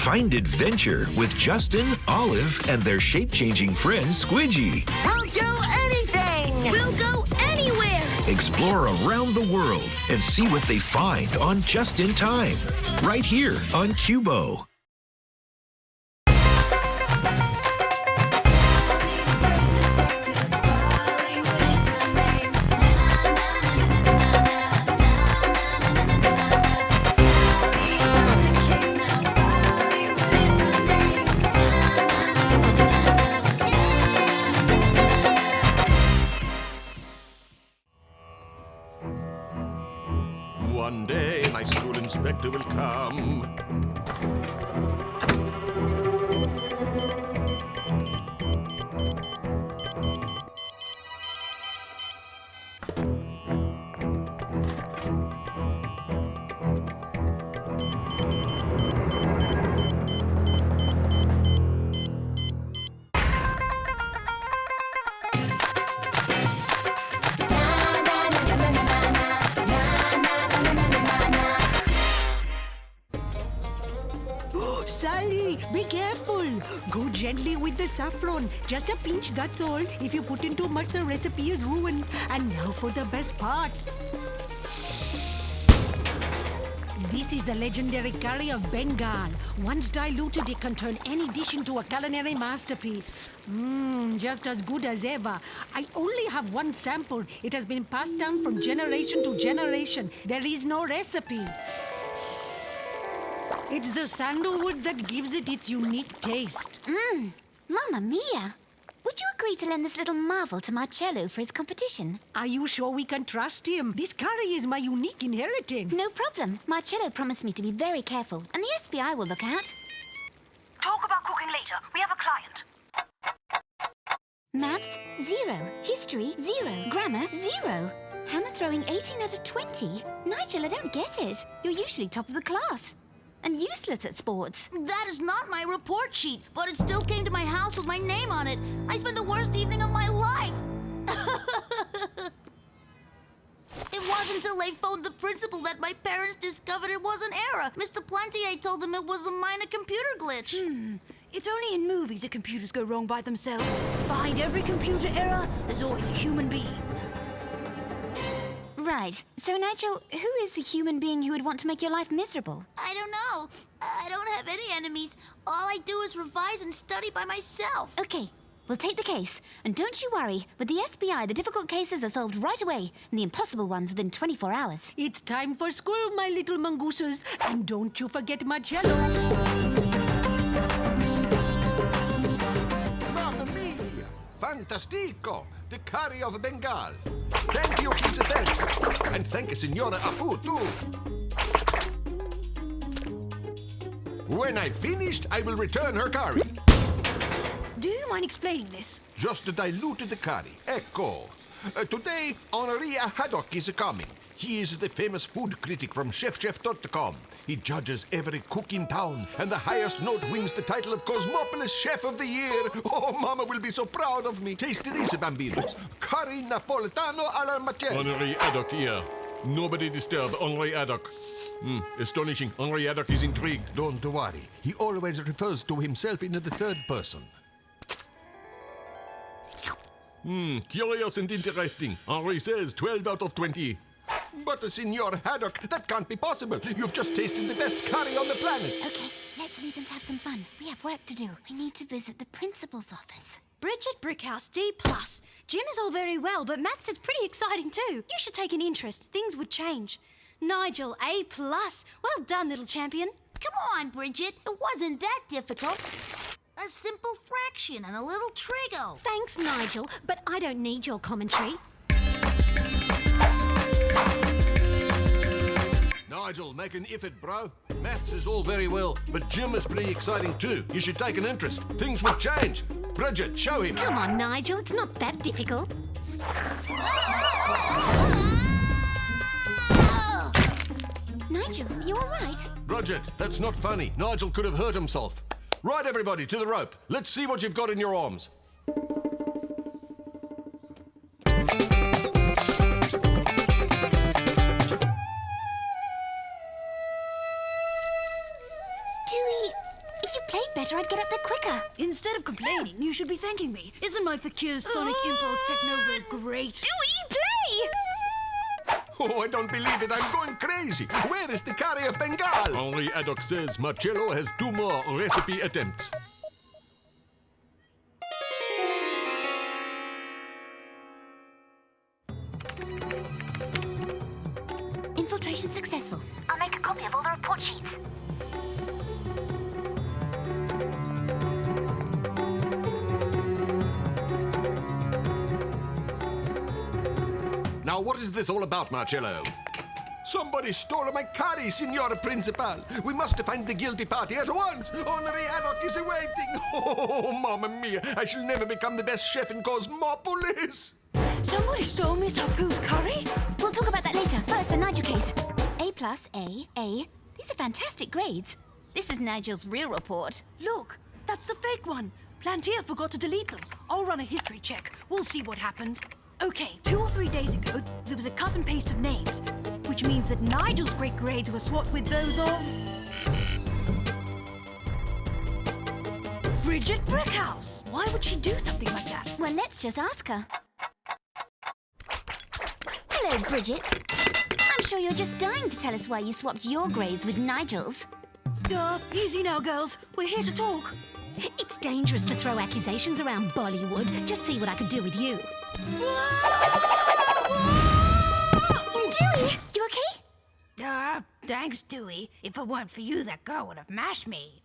Find adventure with Justin, Olive, and their shape-changing friend Squidgy. We'll do anything! We'll go anywhere! Explore around the world and see what they find on Just in Time. Right here on Qubo. One day my school inspector will come. Sally, be careful. Go gently with the saffron. Just a pinch, that's all. If you put in too much, the recipe is ruined. And now for the best part. This is the legendary curry of Bengal. Once diluted, it can turn any dish into a culinary masterpiece. Just as good as ever. I only have one sample. It has been passed down from generation to generation. There is no recipe. It's the sandalwood that gives it its unique taste. Mamma mia! Would you agree to lend this little marvel to Marcello for his competition? Are you sure we can trust him? This curry is my unique inheritance. No problem. Marcello promised me to be very careful, and the SBI will look out. Talk about cooking later. We have a client. Maths, 0. History, 0. Grammar, 0. Hammer throwing 18 out of 20. Nigel, I don't get it. You're usually top of the class. And useless at sports. That is not my report sheet, but it still came to my house with my name on it. I spent the worst evening of my life. It wasn't until I phoned the principal that my parents discovered it was an error. Mr. Plantier told them it was a minor computer glitch. It's only in movies that computers go wrong by themselves. Behind every computer error, there's always a human being. Right. So, Nigel, who is the human being who would want to make your life miserable? I don't know. I don't have any enemies. All I do is revise and study by myself. Okay, we'll take the case. And don't you worry, with the SBI, the difficult cases are solved right away, and the impossible ones within 24 hours. It's time for school, my little mongooses. And don't you forget Marcello. Mamma mia! Fantastico! The curry of Bengal. Thank you, kids, thank you. And thank you, Signora Apu, too. When I've finished, I will return her curry. Do you mind explaining this? Just diluted the curry. Ecco. Today, Henri Haddock is coming. He is the famous food critic from ChefChef.com. He judges every cook in town, and the highest note wins the title of Cosmopolis Chef of the Year. Oh, Mama will be so proud of me. Taste this, bambinos. Curry Napoletano alla Marcello. Henri Haddock here. Nobody disturb Henri Haddock. Astonishing. Henri Haddock is intrigued. Don't worry. He always refers to himself in the third person. Curious and interesting. Henri says 12 out of 20. But, Signor Haddock, that can't be possible. You've just tasted the best curry on the planet. Okay, let's leave them to have some fun. We have work to do. We need to visit the principal's office. Bridget Brickhouse, D+. Gym is all very well, but maths is pretty exciting too. You should take an interest. Things would change. Nigel, A+. Well done, little champion. Come on, Bridget. It wasn't that difficult. A simple fraction and a little trigo. Thanks, Nigel, but I don't need your commentary. Nigel, make an effort, bro. Maths is all very well, but gym is pretty exciting too. You should take an interest. Things will change. Bridget, show him. Come on, Nigel, it's not that difficult. Nigel, you all right? Bridget, that's not funny. Nigel could have hurt himself. Right, everybody, to the rope. Let's see what you've got in your arms. you played better, I'd get up there quicker. Instead of complaining, you should be thanking me. Isn't my Fakir's Sonic Impulse Techno Red great? Dewey, play! Oh, I don't believe it. I'm going crazy. Where is the curry of Bengal? Henri Haddock says Marcello has 2 more recipe attempts. Infiltration successful. I'll make a copy of all the report sheets. Now, what is this all about, Marcello? Somebody stole my curry, Signor Principal. We must find the guilty party at once. Henri Haddock is awaiting. Oh, mamma mia. I shall never become the best chef in Cosmopolis. Somebody stole Miss Hapu's curry? We'll talk about that later. First, the Nigel case. A+, A. These are fantastic grades. This is Nigel's real report. Look, that's the fake one. Plantier forgot to delete them. I'll run a history check. We'll see what happened. Okay, 2 or 3 days ago, there was a cut and paste of names, which means that Nigel's great grades were swapped with those of... Bridget Brickhouse. Why would she do something like that? Well, let's just ask her. Hello, Bridget. I'm sure you're just dying to tell us why you swapped your grades with Nigel's. Easy now, girls. We're here to talk. It's dangerous to throw accusations around Bollywood. Just see what I could do with you. Dewey, you okay? Thanks, Dewey. If it weren't for you, that girl would have mashed me.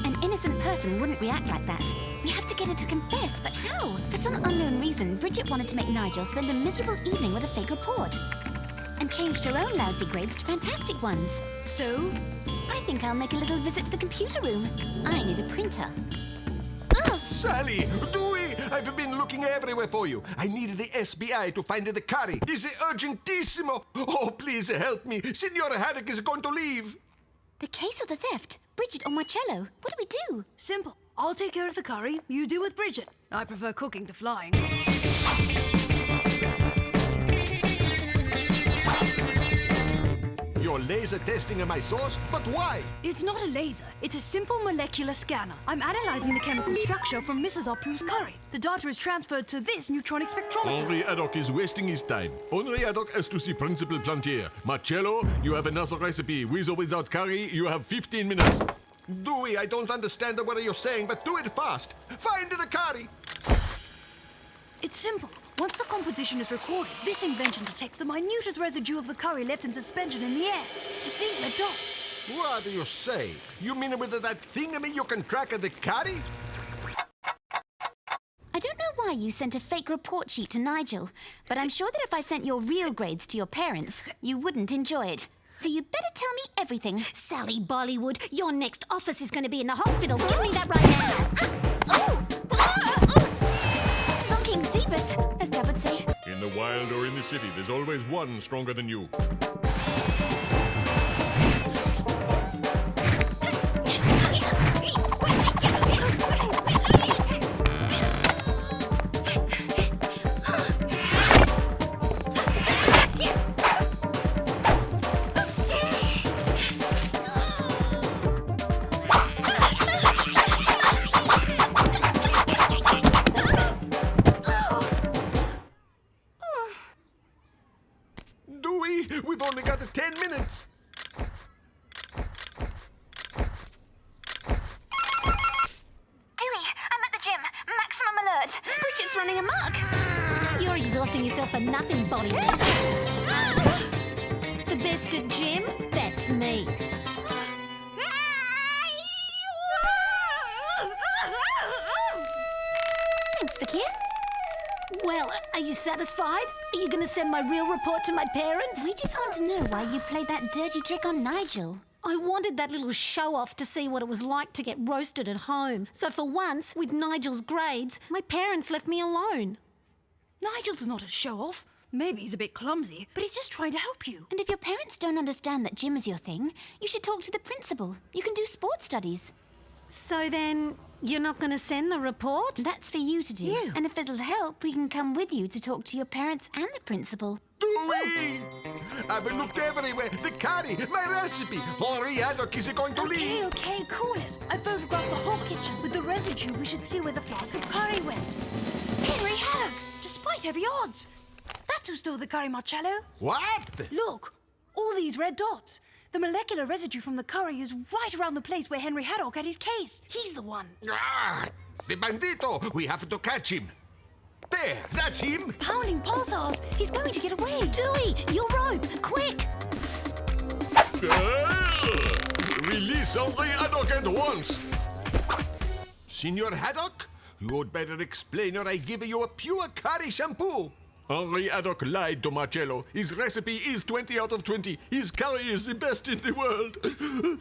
An innocent person wouldn't react like that. We have to get her to confess, but how? For some unknown reason, Bridget wanted to make Nigel spend a miserable evening with a fake report. And changed her own lousy grades to fantastic ones. So? I think I'll make a little visit to the computer room. I need a printer. Ugh. Sally, Dewey, I've been looking everywhere for you. I need the SBI to find the curry. Is it urgentissimo? Oh, please help me. Signor Haddock is going to leave. The case of the theft? Bridget or Marcello? What do we do? Simple. I'll take care of the curry. You do with Bridget. I prefer cooking to flying. You're laser testing my sauce? But why? It's not a laser. It's a simple molecular scanner. I'm analyzing the chemical structure from Mrs. Hapu's curry. The data is transferred to this neutronic spectrometer. Henri Haddock is wasting his time. Henri Haddock has to see Principal Plantier. Marcello, you have another recipe. With or without curry, you have 15 minutes. Dewey, I don't understand what you're saying, but do it fast. Find the curry. It's simple. Once the composition is recorded, this invention detects the minutest residue of the curry left in suspension in the air. It's these red dots. What do you say? You mean with that thingamy you can track the curry? I don't know why you sent a fake report sheet to Nigel, but I'm sure that if I sent your real grades to your parents, you wouldn't enjoy it. So you better tell me everything. Sally Bollywood, your next office is going to be in the hospital. Give me that right now. Zonking Zebus, as Dad would say. In the wild or in the city, there's always one stronger than you. Dewey, we've only got 10 minutes. Dewey, I'm at the gym. Maximum alert. Bridget's running amok. You're exhausting yourself for nothing, Bollywood. The best at gym? That's me. Thanks, Fakir. Well, are you satisfied? Are you going to send my real report to my parents? We just want to know why you played that dirty trick on Nigel. I wanted that little show-off to see what it was like to get roasted at home. So for once, with Nigel's grades, my parents left me alone. Nigel's not a show-off. Maybe he's a bit clumsy, but he's just trying to help you. And if your parents don't understand that gym is your thing, you should talk to the principal. You can do sports studies. So then, you're not going to send the report? That's for you to do. You? And if it'll help, we can come with you to talk to your parents and the principal. Dewey! I've looked everywhere. The curry, my recipe. Henri Haddock is going to leave. Okay, cool it. I photographed the whole kitchen with the residue. We should see where the flask of curry went. Henry Haddock, despite heavy odds. That's who stole the curry, Marcello. What? Look, all these red dots. The molecular residue from the curry is right around the place where Henry Haddock had his case. He's the one. Ah, the bandito. We have to catch him. There, that's him. Pounding pulsars. He's going to get away. Dewey, your rope, quick! Release Henri Haddock at once! Senor Haddock, you'd better explain or I give you a pure curry shampoo. Henri Haddock lied to Marcello. His recipe is 20 out of 20. His curry is the best in the world.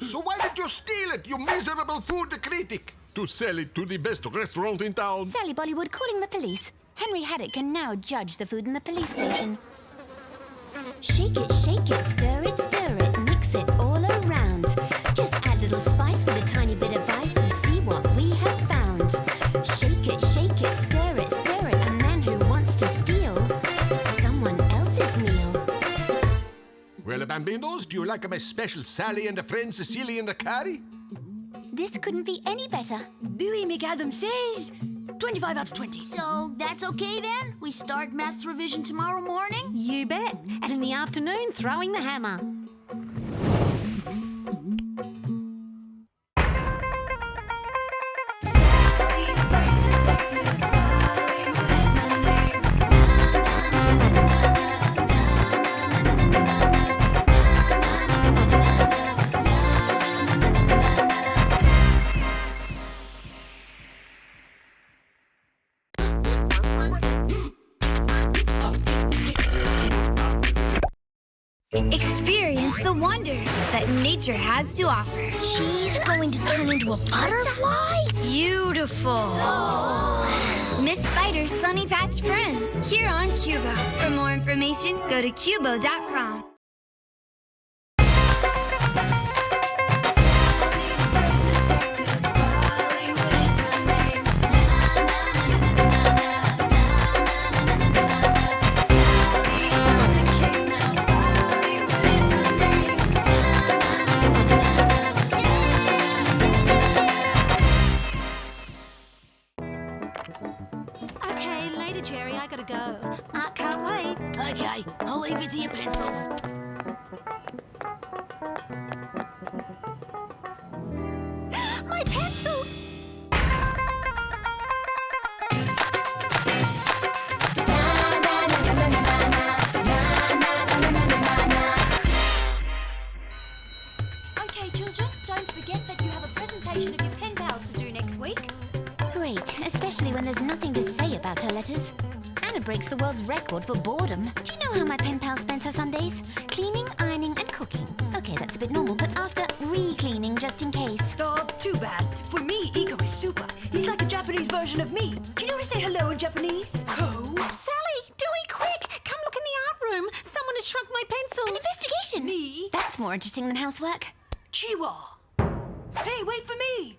So why did you steal it, you miserable food critic? To sell it to the best restaurant in town. Sally Bollywood calling the police. Henry Haddock can now judge the food in the police station. Shake it, stir it, mix it all around. Just add little spice with a tiny bit of ice and see what we have found. Shake it, stir it, a man who wants to steal someone else's meal. Well, Bambinos, do you like my special Sally and a friend Cecilia in the curry? This couldn't be any better. Dewey McAdam says 25 out of 20. So that's okay then? We start maths revision tomorrow morning? You bet. And in the afternoon, throwing the hammer. Experience the wonders that nature has to offer. She's going to turn into a butterfly? Beautiful. Miss Spider's Sunny Patch Friends, here on Qubo. For more information, go to Qubo.com. Okay, later, Jerry. I gotta go. Can't wait. Okay, I'll leave it to your pencils. My pencils! Okay, children, don't forget that you have a presentation of your pen pals to do next week. Great, especially when there's nothing to say about her letters. Anna breaks the world's record for boredom. Do you know how my pen pal spends her Sundays? Cleaning, ironing, and cooking. Okay, that's a bit normal, but after re-cleaning just in case. Oh, too bad. For me, Iko is super. He's like a Japanese version of me. Do you know how to say hello in Japanese? Ho. Sally, Dewey, quick! Come look in the art room. Someone has shrunk my pencils. An investigation! Me? That's more interesting than housework. Chiwa. Hey, wait for me.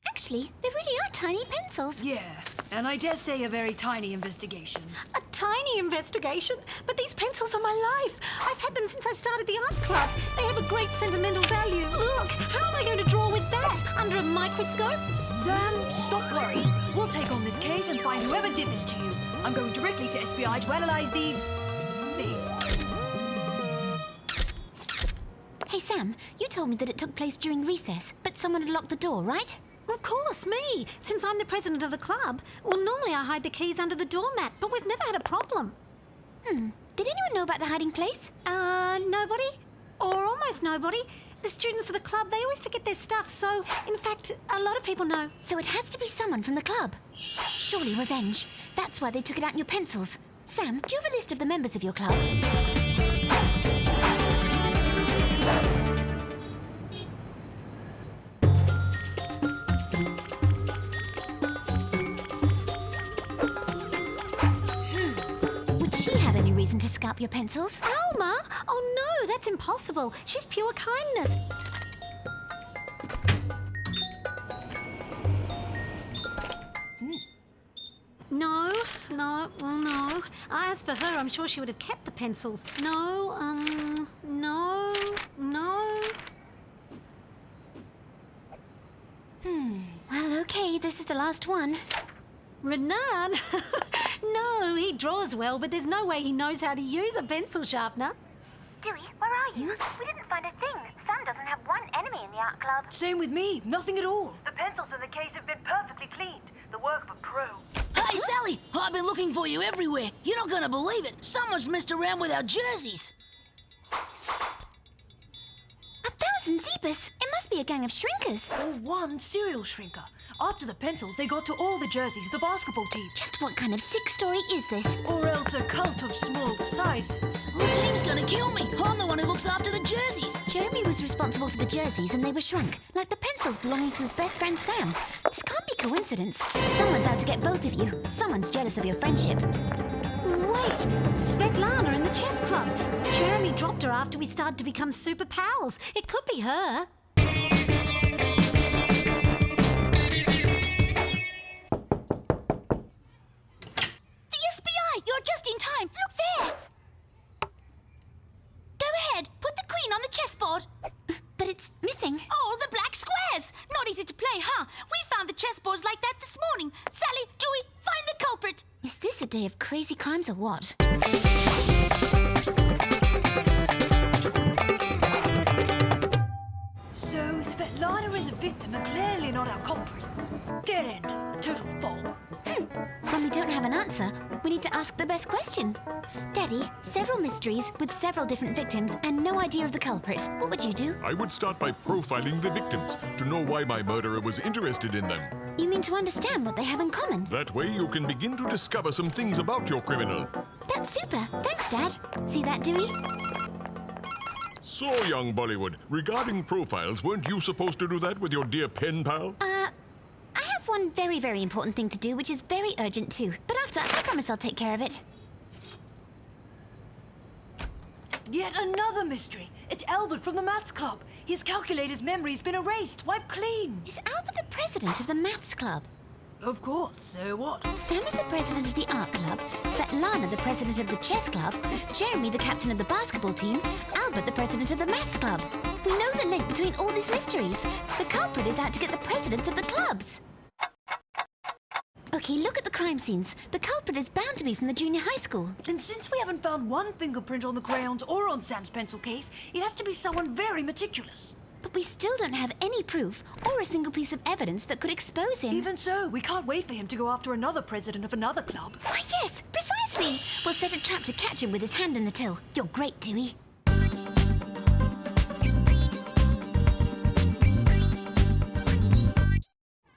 Actually, they really are tiny pencils. Yeah, and I dare say a very tiny investigation. A tiny investigation? But these pencils are my life. I've had them since I started the art club. They have a great sentimental value. Look, how am I going to draw with that? Under a microscope? Sam, stop worrying. We'll take on this case and find whoever did this to you. I'm going directly to SBI to analyze these things. Hey, Sam, you told me that it took place during recess, but someone had locked the door, right? Of course, me. Since I'm the president of the club. Well, normally I hide the keys under the doormat, but we've never had a problem. Did anyone know about the hiding place? Nobody? Or almost nobody. The students of the club, they always forget their stuff, so, in fact, a lot of people know. So it has to be someone from the club. Surely revenge. That's why they took it out in your pencils. Sam, do you have a list of the members of your club? Would she have any reason to scalp your pencils? Alma? Oh no, that's impossible. She's pure kindness. No, No. As for her, I'm sure she would have kept the pencils. No. Well, okay, this is the last one. Renan? No, he draws well, but there's no way he knows how to use a pencil sharpener. Dewey, where are you? We didn't find a thing. Sam doesn't have one enemy in the art club. Same with me. Nothing at all. The pencils in the case have been perfectly cleaned. The work of a pro. Hey, Sally! I've been looking for you everywhere. You're not gonna believe it. Someone's messed around with our jerseys. 1,000 Zebus! It must be a gang of shrinkers. Or one serial shrinker. After the pencils, they got to all the jerseys of the basketball team. Just what kind of sick story is this? Or else a cult of small sizes. The team's gonna kill me. I'm the one who looks after the jerseys. Jeremy was responsible for the jerseys and they were shrunk, like the pencils belonging to his best friend Sam. This can't be coincidence. Someone's out to get both of you. Someone's jealous of your friendship. Wait, Svetlana in the chess club. Jeremy dropped her after we started to become super pals. It could be her. You're just in time. Look there. Go ahead. Put the queen on the chessboard. But it's missing. Oh, the black squares. Not easy to play, huh? We found the chessboards like that this morning. Sally, Dewey, find the culprit. Is this a day of crazy crimes or what? So Svetlana is a victim and clearly not our culprit. Dead end. A total flop. When we don't have an answer, we need to ask the best question. Daddy, several mysteries with several different victims and no idea of the culprit. What would you do? I would start by profiling the victims to know why my murderer was interested in them. You mean to understand what they have in common? That way you can begin to discover some things about your criminal. That's super. Thanks, Dad. See that, Dewey? So, young Bollywood, regarding profiles, weren't you supposed to do that with your dear pen pal? I have one very, very important thing to do, which is very urgent too. But after, I promise I'll take care of it. Yet another mystery. It's Albert from the maths club. His calculator's memory's been erased, wiped clean. Is Albert the president of the maths club? Of course, so what? Sam is the president of the art club, Svetlana the president of the chess club, Jeremy the captain of the basketball team, Albert the president of the maths club. We know the link between all these mysteries. The culprit is out to get the presidents of the clubs. Okay, look at the crime scenes. The culprit is bound to be from the junior high school. And since we haven't found one fingerprint on the crayons or on Sam's pencil case, it has to be someone very meticulous. But we still don't have any proof or a single piece of evidence that could expose him. Even so, we can't wait for him to go after another president of another club. Why, yes, precisely. We'll set a trap to catch him with his hand in the till. You're great, Dewey.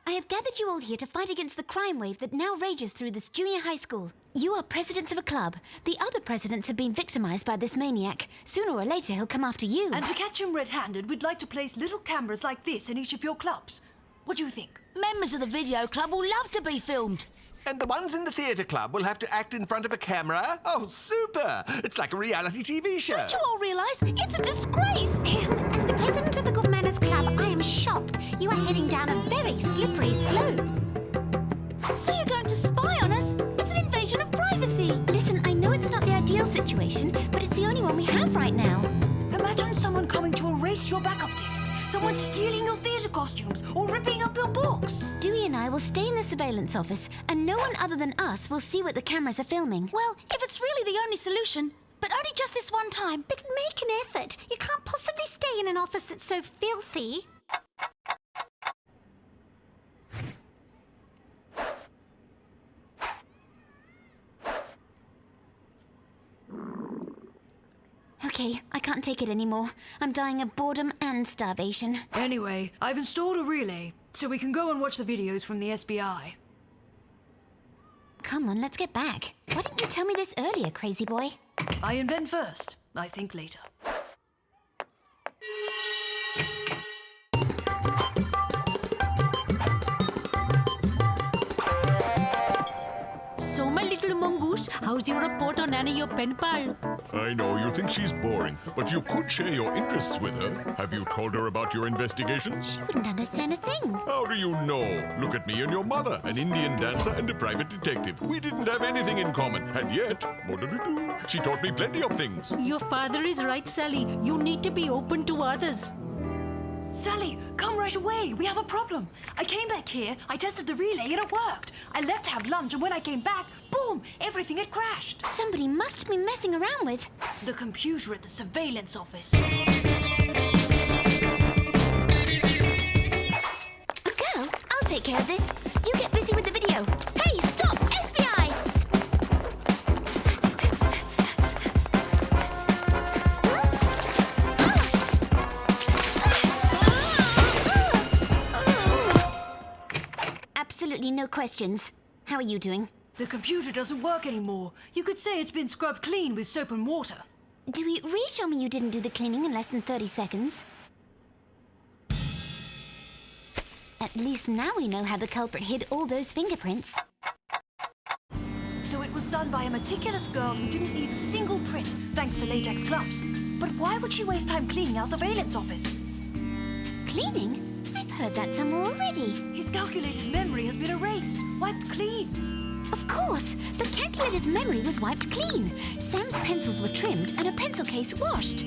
I have gathered you all here to fight against the crime wave that now rages through this junior high school. You are presidents of a club. The other presidents have been victimized by this maniac. Sooner or later, he'll come after you. And to catch him red-handed, we'd like to place little cameras like this in each of your clubs. What do you think? Members of the video club will love to be filmed. And the ones in the theatre club will have to act in front of a camera? Oh, super! It's like a reality TV show. Don't you all realise? It's a disgrace. As the president of the Good Manners Club, I am shocked. You are heading down a very slippery slope. So you're going to spy on us? It's an invasion of privacy. Listen, I know it's not the ideal situation, but it's the only one we have right now. Imagine someone coming to erase your backup discs, someone stealing your theatre costumes, or ripping up your books. Dewey and I will stay in the surveillance office, and no one other than us will see what the cameras are filming. Well, if it's really the only solution, but only just this one time. But make an effort. You can't possibly stay in an office that's so filthy. Okay, I can't take it anymore. I'm dying of boredom and starvation. Anyway, I've installed a relay, so we can go and watch the videos from the SBI. Come on, let's get back. Why didn't you tell me this earlier, crazy boy? I invent first, I think later. So, my little mongoose, how's your report on Annie, your pen pal? I know you think she's boring, but you could share your interests with her. Have you told her about your investigations? She wouldn't understand a thing. How do you know? Look at me and your mother, an Indian dancer and a private detective. We didn't have anything in common, and yet, what did we do? She taught me plenty of things. Your father is right, Sally. You need to be open to others. Sally, come right away. We have a problem. I came back here, I tested the relay, and it worked. I left to have lunch, and when I came back, boom, everything had crashed. Somebody must be messing around with. The computer at the surveillance office. A girl, I'll take care of this. You get busy with the video. Hey, stop! SBI! Absolutely no questions. How are you doing? The computer doesn't work anymore. You could say it's been scrubbed clean with soap and water. Do you reassure me you didn't do the cleaning in less than 30 seconds? At least now we know how the culprit hid all those fingerprints. So it was done by a meticulous girl who didn't leave a single print, thanks to latex gloves. But why would she waste time cleaning our surveillance office? Cleaning? I've heard that somewhere already. His calculator's memory has been erased, wiped clean. Of course! The calculator's memory was wiped clean. Sam's pencils were trimmed and a pencil case washed.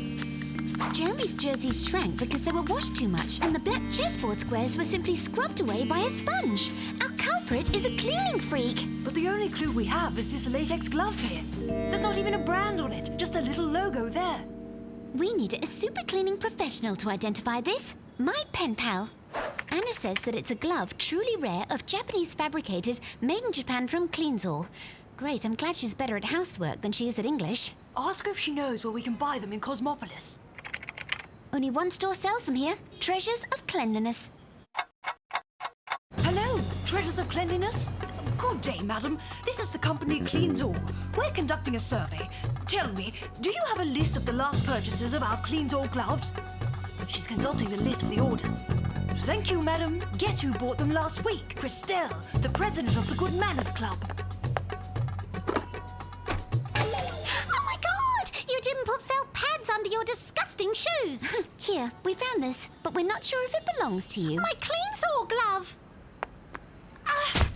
Jeremy's jerseys shrank because they were washed too much, and the black chessboard squares were simply scrubbed away by a sponge. Our culprit is a cleaning freak. But the only clue we have is this latex glove here. There's not even a brand on it, just a little logo there. We needed a super cleaning professional to identify this. My pen pal. Anna says that it's a glove truly rare of Japanese fabricated, made in Japan from Cleansall. Great, I'm glad she's better at housework than she is at English. Ask her if she knows where we can buy them in Cosmopolis. Only one store sells them here. Treasures of Cleanliness. Hello, Treasures of Cleanliness? Good day, madam. This is the company Cleansall. We're conducting a survey. Tell me, do you have a list of the last purchases of our Cleansall gloves? She's consulting the list of the orders. Thank you, madam. Guess who bought them last week? Christelle, the president of the Good Manners Club. Oh my God! You didn't put felt pads under your disgusting shoes. Here, we found this, but we're not sure if it belongs to you. My Cleansall glove!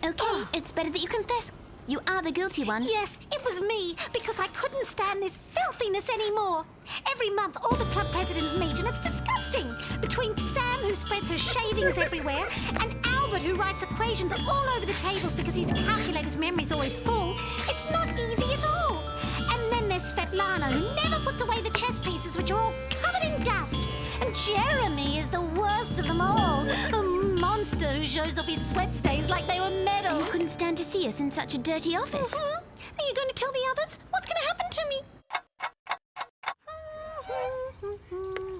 Okay, it's better that you confess. You are the guilty one. Yes, it was me, because I couldn't stand this filthiness anymore. Every month, all the club presidents meet, and it's disgusting. Between Sam, who spreads her shavings everywhere, and Albert, who writes equations all over the tables because his calculator's memory's always full, it's not easy at all. And then there's Svetlana, who never puts away the chess pieces, which are all covered in dust. And Jeremy is the worst of them all. A monster who shows off his sweat stains like they were medals. You couldn't stand to see us in such a dirty office. Are you going to tell the others? What's going to happen to me?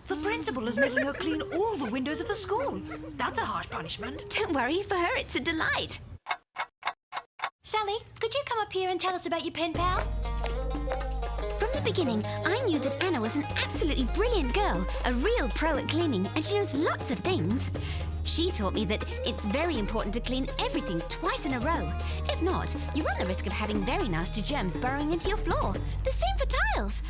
The principal is making her clean all the windows of the school. That's a harsh punishment. Don't worry, for her it's a delight. Sally, could you come up here and tell us about your pen pal? From the beginning, I knew that Anna was an absolutely brilliant girl, a real pro at cleaning, and she knows lots of things. She taught me that it's very important to clean everything twice in a row. If not, you run the risk of having very nasty germs burrowing into your floor. The same for tiles.